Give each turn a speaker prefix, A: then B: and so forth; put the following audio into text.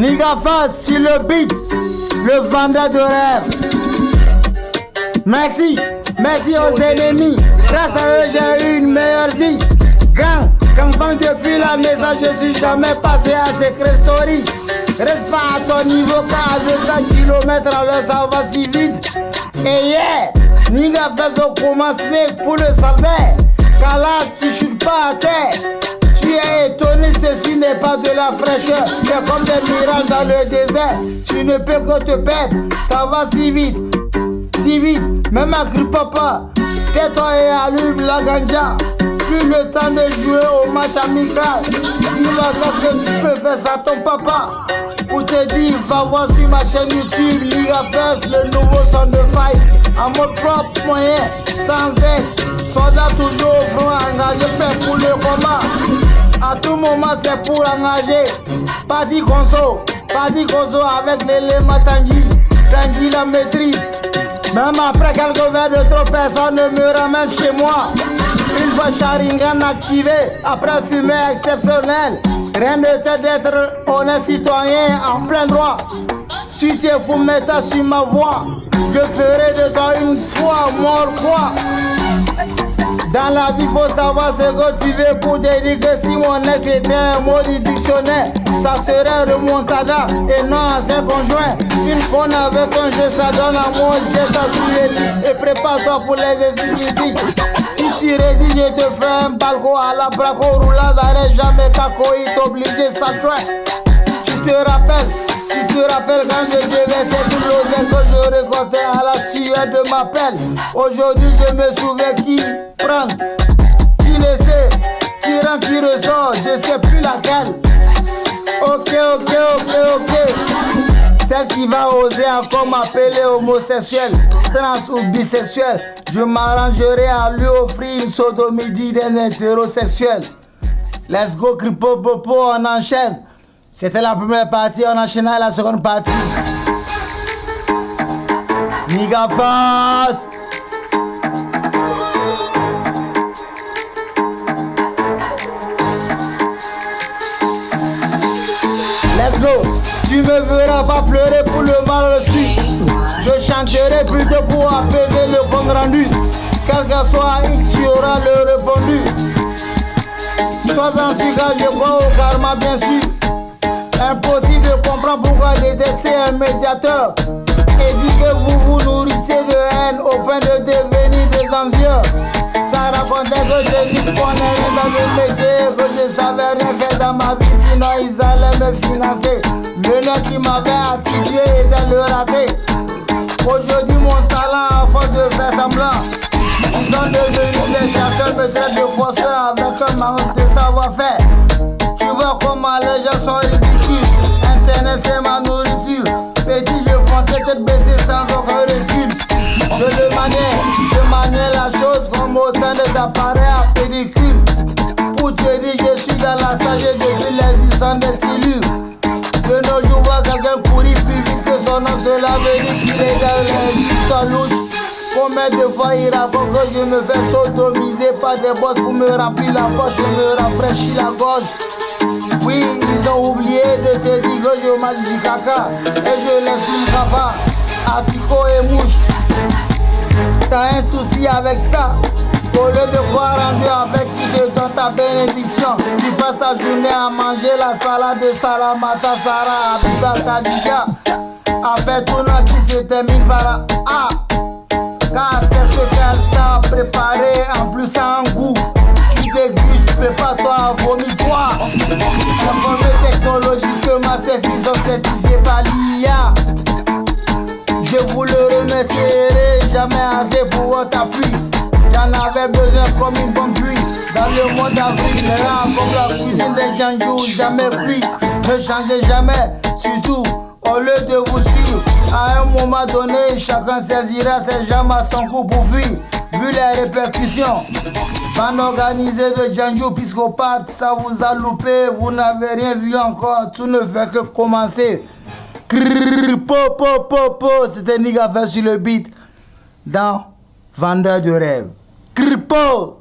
A: Niga Face sur le beat, le vendeur de rêve. Merci, merci aux ennemis. Grâce à eux, j'ai eu une meilleure vie. Gang depuis la naissance, je suis jamais passé à Secret Story. Reste pas à ton niveau, car à 200 km à l'heure, ça va si vite. Et yeah, Niga Face au commencement pour le salaire. Car là, tu chutes pas à terre. Tu es étonné, ceci n'est pas de la fraîcheur. C'est comme des mirages dans le désert. Tu ne peux que te perdre, ça va si vite. Si vite, même à cru papa. Tais-toi et allume la ganja. Plus le temps de jouer au match amical. Dis-moi que tu peux faire ça à ton papa. Pour te dire, va voir sur ma chaîne YouTube Niga Face, le nouveau son de fight. À mon propre moyen, sans aide. Soldat toujours au front, engagé, prêt pour le combat. À tout moment, c'est pour engager. Parti conso avec l'élément Tanguy. Tanguy la maîtrise. Même après quelques verres de trop, personne ne me ramène chez moi. Une fois Sharingan activé, après fumée exceptionnelle. Rien de tête d'être honnête citoyen en plein droit. Si tu es fou, mets-toi sur ma voix. Je ferai de toi une foi, mort quoi. Dans la vie, faut savoir ce que tu veux pour te dire que si mon ex était un mot du dictionnaire, ça serait remontada et non ancien conjoint. Une conne avec un jeu, ça donne à moi, j'ai t'assuré et prépare-toi pour les exercices musiques. Si tu résistes, je te fais un balcon à la braco, roulade d'arrêt, jamais cacoï, t'obligé, ça chouette. Tu te rappelles quand je déversais tout l'oseille que je récoltais à la sueur de ma pelle. Aujourd'hui je me souviens qui prend, qui laissait, qui rentre, qui ressort, je sais plus laquelle. Ok. Celle qui va oser encore m'appeler homosexuel, trans ou bisexuel, je m'arrangerai à lui offrir une sodomie d'un hétérosexuel. Let's go Kripo Popo, on enchaîne. C'était la première partie, on enchaîne à la seconde partie. Niga Face. Let's go. Tu me verras pas pleurer pour le mal reçu. Je chanterai plutôt pour apaiser le compte rendu. Quel que soit X, il y aura le répondu. Sois ainsi car je crois au karma bien sûr. Impossible de comprendre pourquoi détester un médiateur et dit que vous vous nourrissez de haine au point de devenir des envieux. Ça racontait que je dis qu'on est rien dans le métier, que je savais rien faire dans ma vie, sinon ils allaient me financer. Le nom qui m'avait attribué était le raté. Aujourd'hui mon talent, à force de faire semblant, ils sont devenus des chasseurs, me traitent de forceurs avec un manque de savoir-faire. Tu vois comment les gens sont ridicules. Internet c'est ma nourriture. Petit je fonçais tête baissée sans aucun recul. Je maniais la chose comme autant d'appareils à pédicule. Pour te dire je suis dans la sagesse depuis l'existence des cellules. De nos jours voir quelqu'un courir plus vite que son nom, cela veut dire qu'il est dans l'histoire louche. Combien de fois il raconte que je me fais sodomiser par des boss pour me remplir la poche, pour me rafraîchir la gorge. Oui, ils ont oublié de te dire que je mange du caca et je laisse une cava, asicot et mouche. T'as un souci avec ça? Au lieu de croire en Dieu avec qui te donne ta bénédiction, tu passes ta journée à manger la salade de Salamata, Sarah, Abiba, Kadika. Avec tout nom qui se termine par A. Car c'est ce qu'elle sait préparer, en plus ça a un goût. Tu dégustes, prépare-toi à vomir-toi. La première technologie que ma service ont certifié par l'IA. Je vous le remercierai jamais assez pour votre appui. J'en avais besoin comme une bonne pluie. Dans le mois d'avril, là, comme la cuisine des Django, jamais cuit. Ne changez jamais, surtout au lieu de vous suivre. À un moment donné, chacun saisira ses jambes à son cou pour fuir. Vu les répercussions, bande organisée de Django psychopathe, ça vous a loupé, vous n'avez rien vu encore, tout ne fait que commencer. C'était Niga Face sur le beat dans Vendeur de rêve. Kripo.